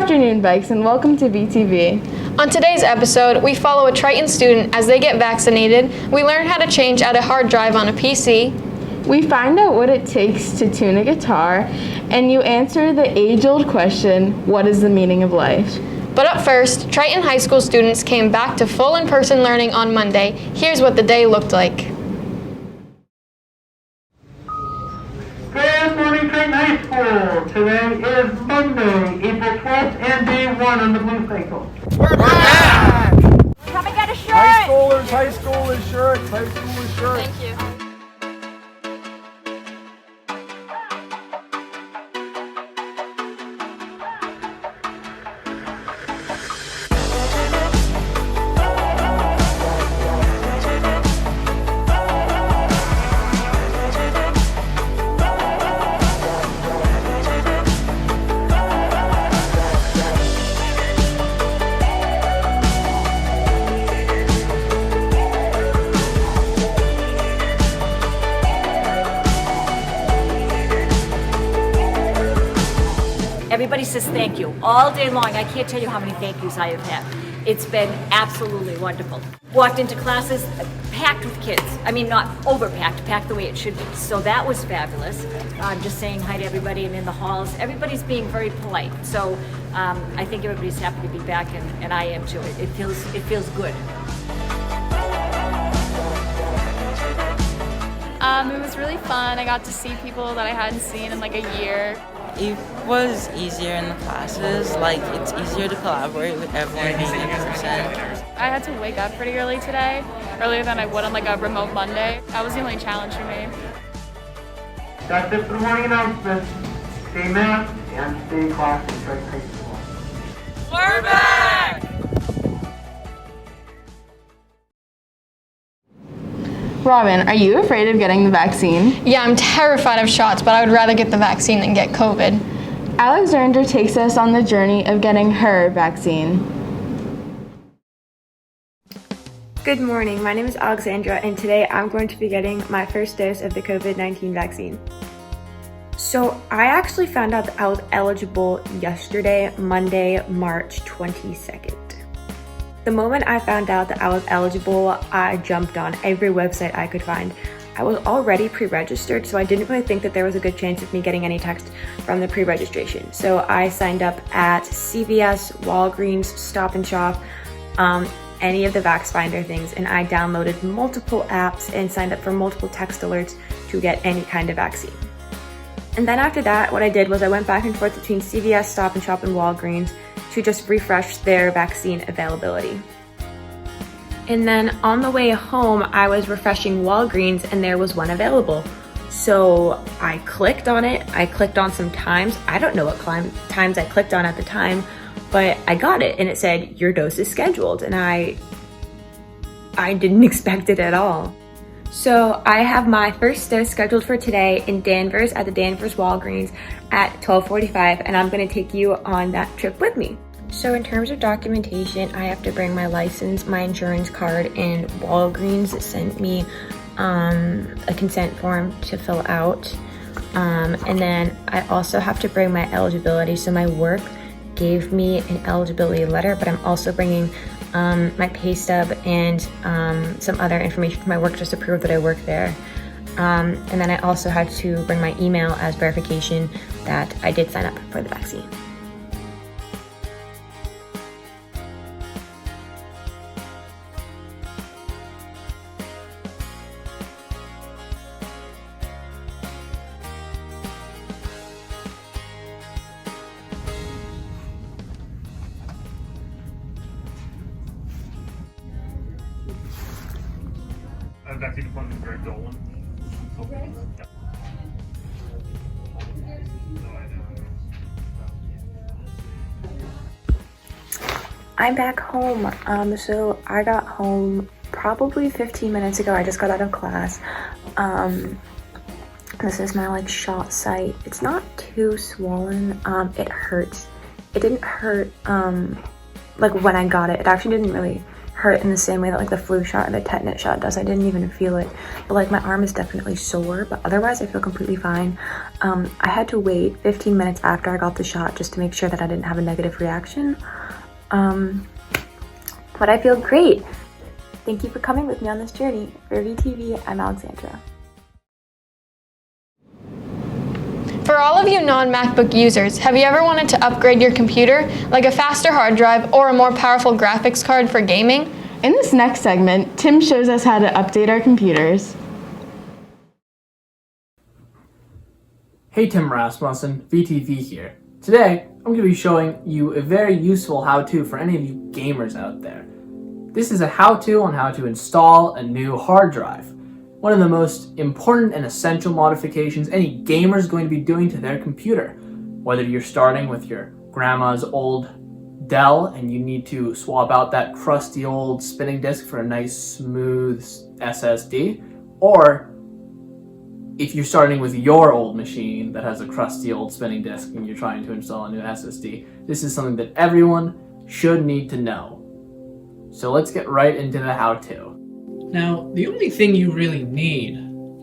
afternoon, Bikes, and welcome to VTV. On today's episode, we follow a Triton student as they get vaccinated, we learn how to change out a hard drive on a PC, We find out what it takes to tune a guitar, and you answer the age-old question, what is the meaning of life? But up first, Triton High School students came back to full in-person learning on Monday. Here's what the day looked like. Good morning, Triton High School. Today is Monday, April 12th, and day 1 on the Blue Cycle. We're back! Come and get a shirt! High schoolers shirts, high schoolers shirts. Thank you. Everybody says thank you all day long. I can't tell you how many thank yous I have had. It's been absolutely wonderful. Walked into classes packed with kids. I mean, not overpacked, packed the way it should be. So that was fabulous. I'm just saying hi to everybody and in the halls. Everybody's being very polite. So I think everybody's happy to be back, and I am too. It feels good. It was really fun. I got to see people that I hadn't seen in like a year. It was easier in the classes, like it's easier to collaborate with everyone being in person. I had to wake up pretty early today, earlier than I would on like a remote Monday. That was the only challenge for me. That's it for the morning announcements. Stay masked and stay classy, Triton High School. We're back! Robin, are you afraid of getting the vaccine? Yeah, I'm terrified of shots, but I would rather get the vaccine than get COVID. Alexandra takes us on the journey of getting her vaccine. Good morning, my name is Alexandra, and today I'm going to be getting my first dose of the COVID-19 vaccine. So I actually found out that I was eligible yesterday, Monday, March 22nd. The moment I found out that I was eligible, I jumped on every website I could find. I was already pre-registered, so I didn't really think that there was a good chance of me getting any text from the pre-registration. So I signed up at CVS, Walgreens, Stop and Shop, any of the VaxFinder things, and I downloaded multiple apps and signed up for multiple text alerts to get any kind of vaccine. And then after that, what I did was I went back and forth between CVS, Stop and Shop, and Walgreens to just refresh their vaccine availability. And then on the way home, I was refreshing Walgreens and there was one available. So I clicked on it, I clicked on some times. I don't know what times I clicked on at the time, but I got it and it said, your dose is scheduled. And I didn't expect it at all. So I have my first dose scheduled for today in Danvers at the Danvers Walgreens at 12:45, and I'm gonna take you on that trip with me. So in terms of documentation, I have to bring my license, my insurance card, and Walgreens sent me a consent form to fill out. And then I also have to bring my eligibility. So my work gave me an eligibility letter, but I'm also bringing my pay stub and some other information from my work just to prove that I work there. And then I also had to bring my email as verification that I did sign up for the vaccine. Vaccine appointment is very Dolan. I'm back home. So I got home probably 15 minutes ago. I just got out of class. This is my shot site. It's not too swollen. It hurts. It didn't hurt when I got it. It actually didn't really hurt in the same way that like the flu shot or the tetanus shot does. I didn't even feel it, but like my arm is definitely sore, but otherwise I feel completely fine. I had to wait 15 minutes after I got the shot just to make sure that I didn't have a negative reaction. But I feel great. Thank you for coming with me on this journey. For VTV, I'm Alexandra. For all of you non-MacBook users, have you ever wanted to upgrade your computer, like a faster hard drive or a more powerful graphics card for gaming? In this next segment, Tim shows us how to update our computers. Hey, Tim Rasmussen, VTV here. Today, I'm going to be showing you a very useful how-to for any of you gamers out there. This is a how-to on how to install a new hard drive. One of the most important and essential modifications any gamer is going to be doing to their computer. Whether you're starting with your grandma's old Dell and you need to swap out that crusty old spinning disk for a nice smooth SSD, or if you're starting with your old machine that has a crusty old spinning disk and you're trying to install a new SSD, this is something that everyone should need to know. So let's get right into the how-to. Now, the only thing you really need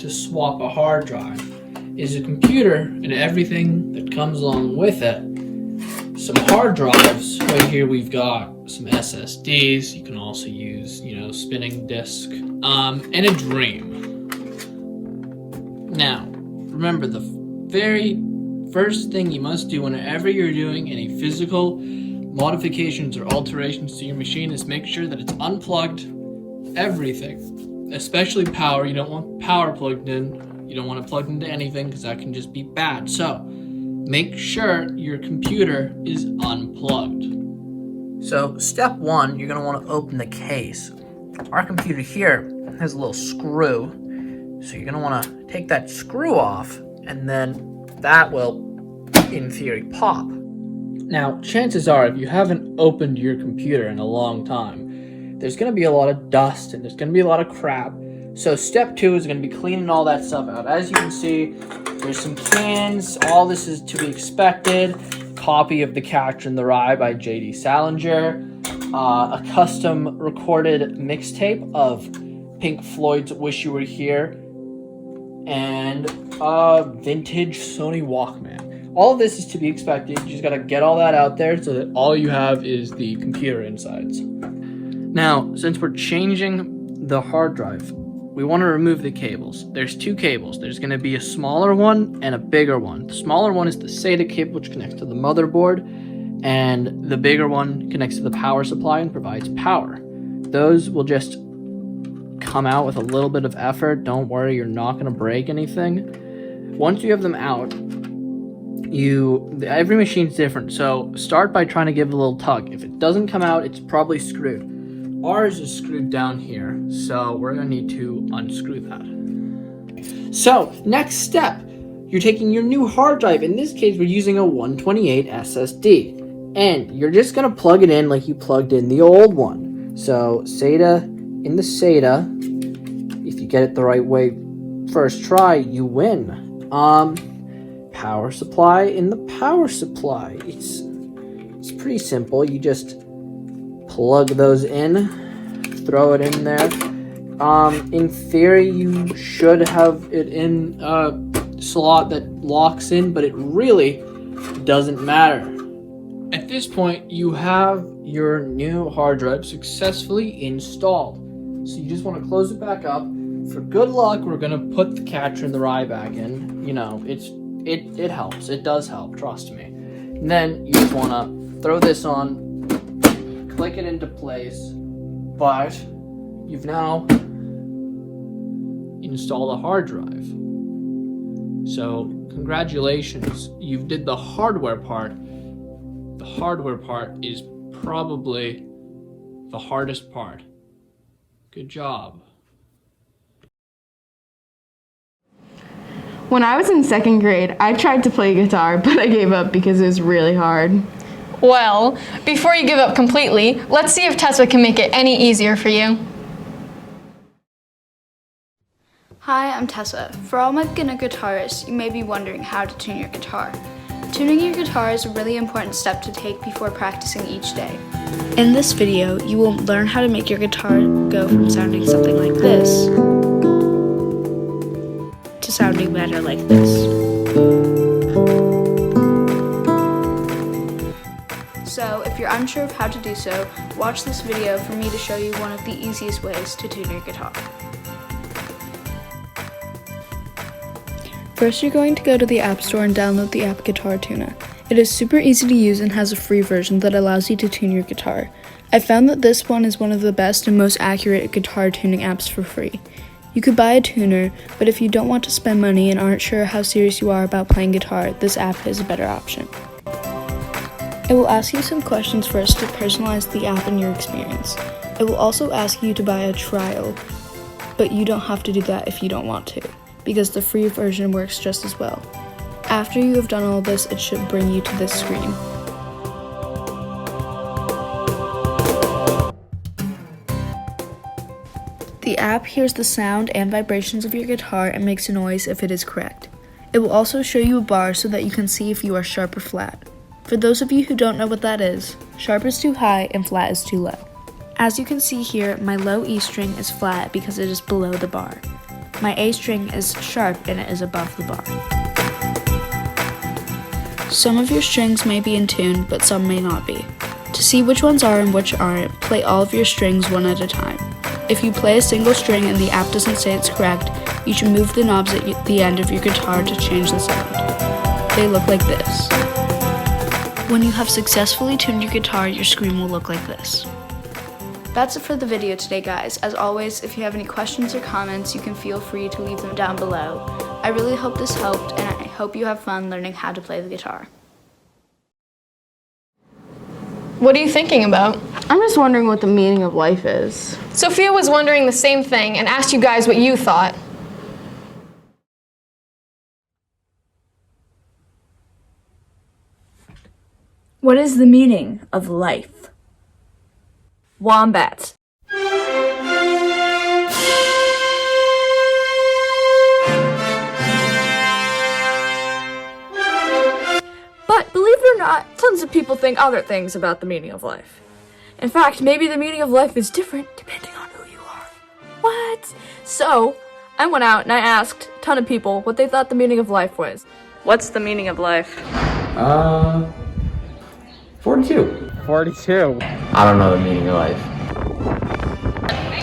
to swap a hard drive is a computer and everything that comes along with it. Some hard drives. Right here we've got some SSDs. You can also use, spinning disk, and a Dream. Now, remember, the very first thing you must do whenever you're doing any physical modifications or alterations to your machine is make sure that it's unplugged. Everything, especially power. You don't want power plugged in. You don't want it plugged into anything because that can just be bad. So make sure your computer is unplugged. So step one, you're going to want to open the case. Our computer here has a little screw. So you're going to want to take that screw off and then that will, in theory, pop. Now, chances are if you haven't opened your computer in a long time, there's going to be a lot of dust and there's going to be a lot of crap. So step two is going to be cleaning all that stuff out. As you can see, there's some cans. All this is to be expected. Copy of The Catcher in the Rye by J.D. Salinger. A custom recorded mixtape of Pink Floyd's Wish You Were Here. And a vintage Sony Walkman. All of this is to be expected. You just got to get all that out there so that all you have is the computer insides. Now, since we're changing the hard drive, we want to remove the cables. There's two cables. There's going to be a smaller one and a bigger one. The smaller one is the SATA cable, which connects to the motherboard, and the bigger one connects to the power supply and provides power. Those will just come out with a little bit of effort. Don't worry, you're not going to break anything. Once you have them out, every machine's different, so start by trying to give it a little tug. If it doesn't come out, it's probably screwed. Ours is screwed down here, so we're going to need to unscrew that. So, next step, you're taking your new hard drive. In this case, we're using a 128 SSD, and you're just going to plug it in like you plugged in the old one. So, SATA in the SATA, if you get it the right way first try, you win. Power supply in the power supply. It's pretty simple. You just plug those in, throw it in there. In theory, you should have it in a slot that locks in, but it really doesn't matter. At this point, you have your new hard drive successfully installed. So you just want to close it back up. For good luck, we're going to put the Catcher in the Rye back in. It helps. It does help, trust me. And then you just want to throw this on, click it into place, but you've now installed a hard drive. So congratulations, you did the hardware part. The hardware part is probably the hardest part. Good job. When I was in second grade, I tried to play guitar, but I gave up because it was really hard. Well, before you give up completely, let's see if Tessa can make it any easier for you. Hi, I'm Tessa. For all my beginner guitarists, you may be wondering how to tune your guitar. Tuning your guitar is a really important step to take before practicing each day. In this video, you will learn how to make your guitar go from sounding something like this to sounding better like this. So, if you're unsure of how to do so, watch this video for me to show you one of the easiest ways to tune your guitar. First, you're going to go to the App Store and download the app Guitar Tuner. It is super easy to use and has a free version that allows you to tune your guitar. I found that this one is one of the best and most accurate guitar tuning apps for free. You could buy a tuner, but if you don't want to spend money and aren't sure how serious you are about playing guitar, this app is a better option. It will ask you some questions first to personalize the app and your experience. It will also ask you to buy a trial, but you don't have to do that if you don't want to, because the free version works just as well. After you have done all this, it should bring you to this screen. The app hears the sound and vibrations of your guitar and makes a noise if it is correct. It will also show you a bar so that you can see if you are sharp or flat. For those of you who don't know what that is, sharp is too high and flat is too low. As you can see here, my low E string is flat because it is below the bar. My A string is sharp and it is above the bar. Some of your strings may be in tune, but some may not be. To see which ones are and which aren't, play all of your strings one at a time. If you play a single string and the app doesn't say it's correct, you should move the knobs at the end of your guitar to change the sound. They look like this. When you have successfully tuned your guitar, your screen will look like this. That's it for the video today, guys. As always, if you have any questions or comments, you can feel free to leave them down below. I really hope this helped, and I hope you have fun learning how to play the guitar. What are you thinking about? I'm just wondering what the meaning of life is. Sophia was wondering the same thing and asked you guys what you thought. What is the meaning of life? Wombats. But believe it or not, tons of people think other things about the meaning of life. In fact, maybe the meaning of life is different depending on who you are. What? So, I went out and I asked a ton of people what they thought the meaning of life was. What's the meaning of life? 42. 42. I don't know the meaning of life.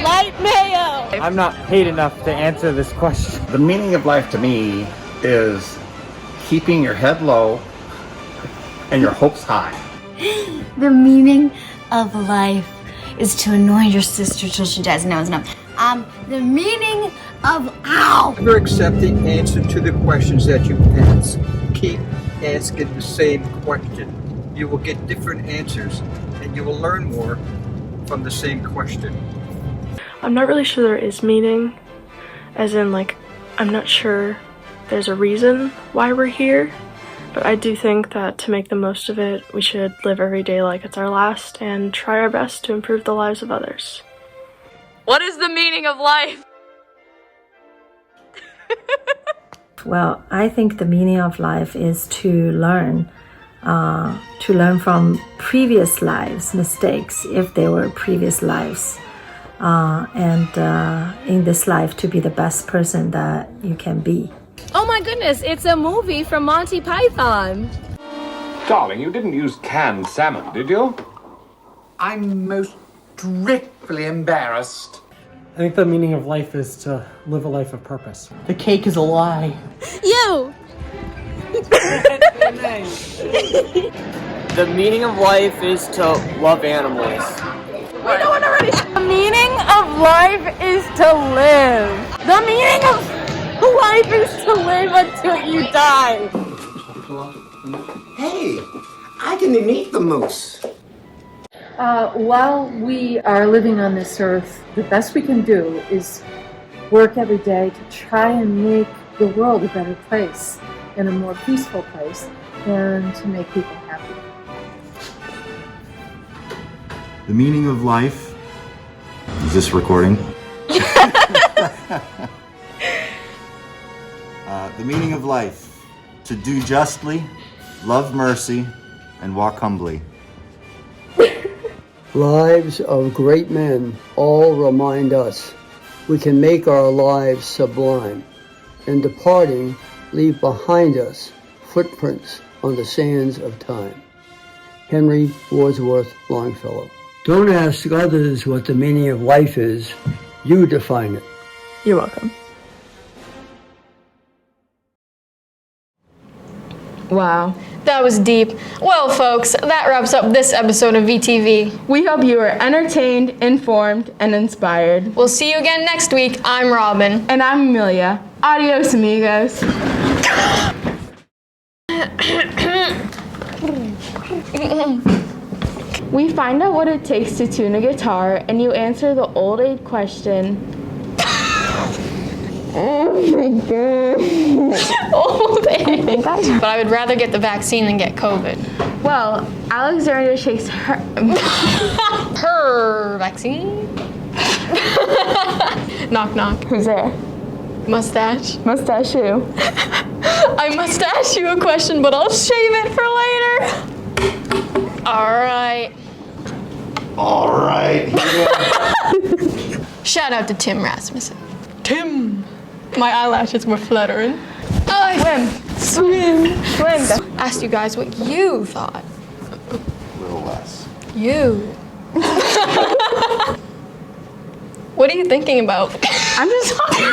Light mayo! I'm not paid enough to answer this question. The meaning of life to me is keeping your head low and your hopes high. The meaning of life is to annoy your sister till she dies. No, it's not. The meaning of Never accept the answer to the questions that you ask. Keep asking the same question. You will get different answers, and you will learn more from the same question. I'm not really sure there is meaning, as in, like, I'm not sure there's a reason why we're here, but I do think that to make the most of it, we should live every day like it's our last and try our best to improve the lives of others. What is the meaning of life? Well, I think the meaning of life is to learn from previous lives' mistakes, if they were previous lives, and in this life to be the best person that you can be. Oh my goodness, it's a movie from Monty Python. Darling, you didn't use canned salmon, did you? I'm most dreadfully embarrassed. I think the meaning of life is to live a life of purpose. The cake is a lie. You! The meaning of life is to love animals. We know it already. The meaning of life is to live. The meaning of life is to live until you die. Hey, I can eat the moose. While we are living on this earth, the best we can do is work every day to try and make the world a better place and a more peaceful place, and to make people happy. The meaning of life. Is this recording? The meaning of life. To do justly, love mercy, and walk humbly. Lives of great men all remind us we can make our lives sublime, and departing, leave behind us footprints on the sands of time. Henry Wadsworth Longfellow. Don't ask others what the meaning of life is. You define it. You're welcome. Wow. That was deep. Well, folks, that wraps up this episode of VTV. We hope you were entertained, informed, and inspired. We'll see you again next week. I'm Robin. And I'm Amelia. Adios, amigos. We find out what it takes to tune a guitar, and you answer the old age question. Oh my god. Old age. But I would rather get the vaccine than get COVID. Well, Alexandria shakes her vaccine. Knock knock. Who's there? Mustache. Mustache who? I must ask you a question, but I'll shave it for later. Alright. Alright. Shout out to Tim Rasmussen. Tim! My eyelashes were fluttering. Swim. Asked you guys what you thought. A little less. You. What are you thinking about? I'm just talking.